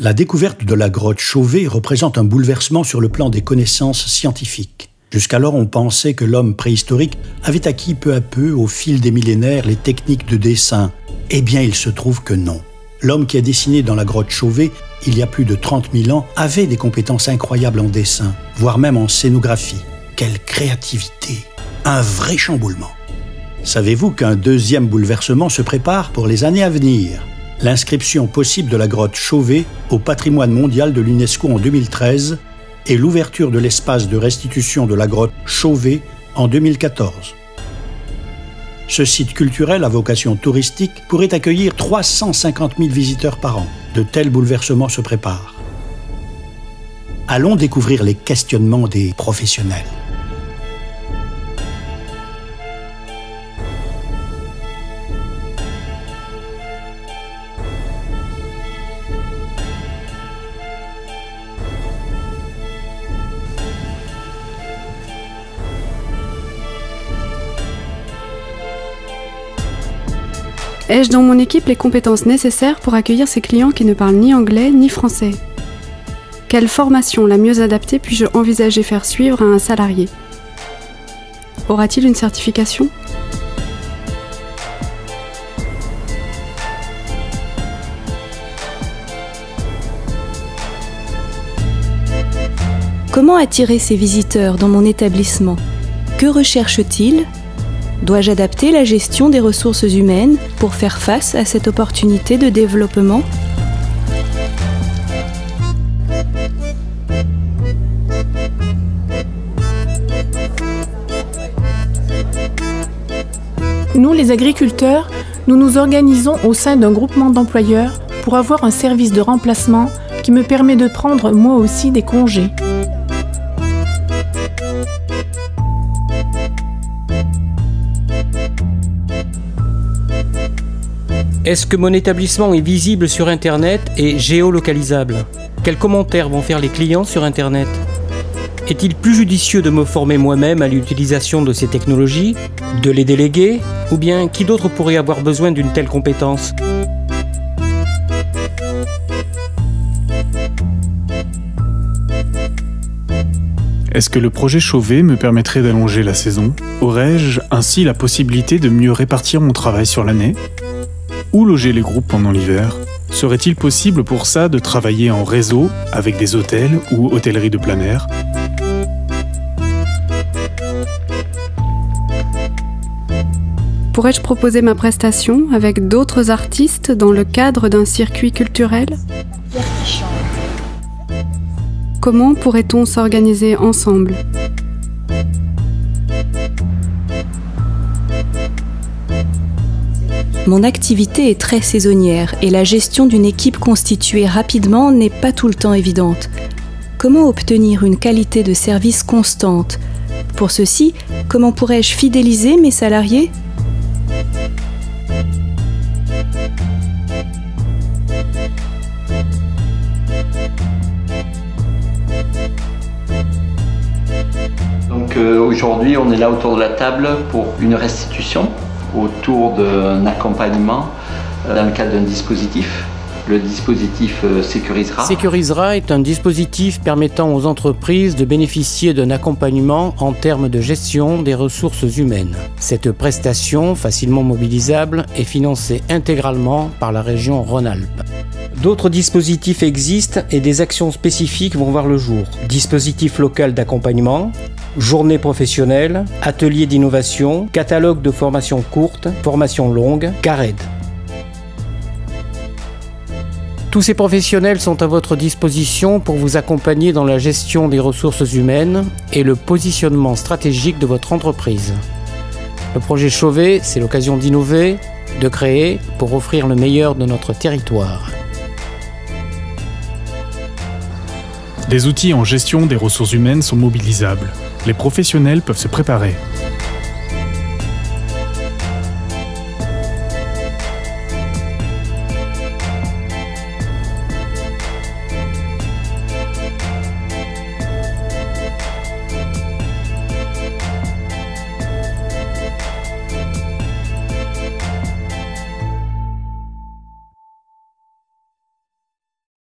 La découverte de la grotte Chauvet représente un bouleversement sur le plan des connaissances scientifiques. Jusqu'alors, on pensait que l'homme préhistorique avait acquis peu à peu, au fil des millénaires, les techniques de dessin. Eh bien, il se trouve que non. L'homme qui a dessiné dans la grotte Chauvet, il y a plus de 30 000 ans, avait des compétences incroyables en dessin, voire même en scénographie. Quelle créativité! Un vrai chamboulement. Savez-vous qu'un deuxième bouleversement se prépare pour les années à venir? L'inscription possible de la grotte Chauvet au patrimoine mondial de l'UNESCO en 2013 et l'ouverture de l'espace de restitution de la grotte Chauvet en 2014. Ce site culturel à vocation touristique pourrait accueillir 350 000 visiteurs par an. De tels bouleversements se préparent. Allons découvrir les questionnements des professionnels. Ai-je dans mon équipe les compétences nécessaires pour accueillir ces clients qui ne parlent ni anglais ni français? Quelle formation la mieux adaptée puis-je envisager faire suivre à un salarié? Aura-t-il une certification? Comment attirer ces visiteurs dans mon établissement? Que recherchent-ils? Dois-je adapter la gestion des ressources humaines pour faire face à cette opportunité de développement? Nous, les agriculteurs, nous nous organisons au sein d'un groupement d'employeurs pour avoir un service de remplacement qui me permet de prendre moi aussi des congés. Est-ce que mon établissement est visible sur Internet et géolocalisable? Quels commentaires vont faire les clients sur Internet? Est-il plus judicieux de me former moi-même à l'utilisation de ces technologies, de les déléguer, ou bien qui d'autre pourrait avoir besoin d'une telle compétence? Est-ce que le projet Chauvet me permettrait d'allonger la saison? Aurais-je ainsi la possibilité de mieux répartir mon travail sur l'année? Où loger les groupes pendant l'hiver? Serait-il possible pour ça de travailler en réseau avec des hôtels ou hôtelleries de plein air? Pourrais-je proposer ma prestation avec d'autres artistes dans le cadre d'un circuit culturel? Comment pourrait-on s'organiser ensemble? Mon activité est très saisonnière et la gestion d'une équipe constituée rapidement n'est pas tout le temps évidente. Comment obtenir une qualité de service constante? Pour ceci, comment pourrais-je fidéliser mes salariés? Donc aujourd'hui, on est là autour de la table pour une restitution autour d'un accompagnement dans le cadre d'un dispositif. Le dispositif Sécurisera. Sécurisera est un dispositif permettant aux entreprises de bénéficier d'un accompagnement en termes de gestion des ressources humaines. Cette prestation, facilement mobilisable, est financée intégralement par la région Rhône-Alpes. D'autres dispositifs existent et des actions spécifiques vont voir le jour. Dispositif local d'accompagnement, journée professionnelle, atelier d'innovation, catalogue de formation courte, formation longue, CARED. Tous ces professionnels sont à votre disposition pour vous accompagner dans la gestion des ressources humaines et le positionnement stratégique de votre entreprise. Le projet Chauvet, c'est l'occasion d'innover, de créer pour offrir le meilleur de notre territoire. Des outils en gestion des ressources humaines sont mobilisables. Les professionnels peuvent se préparer.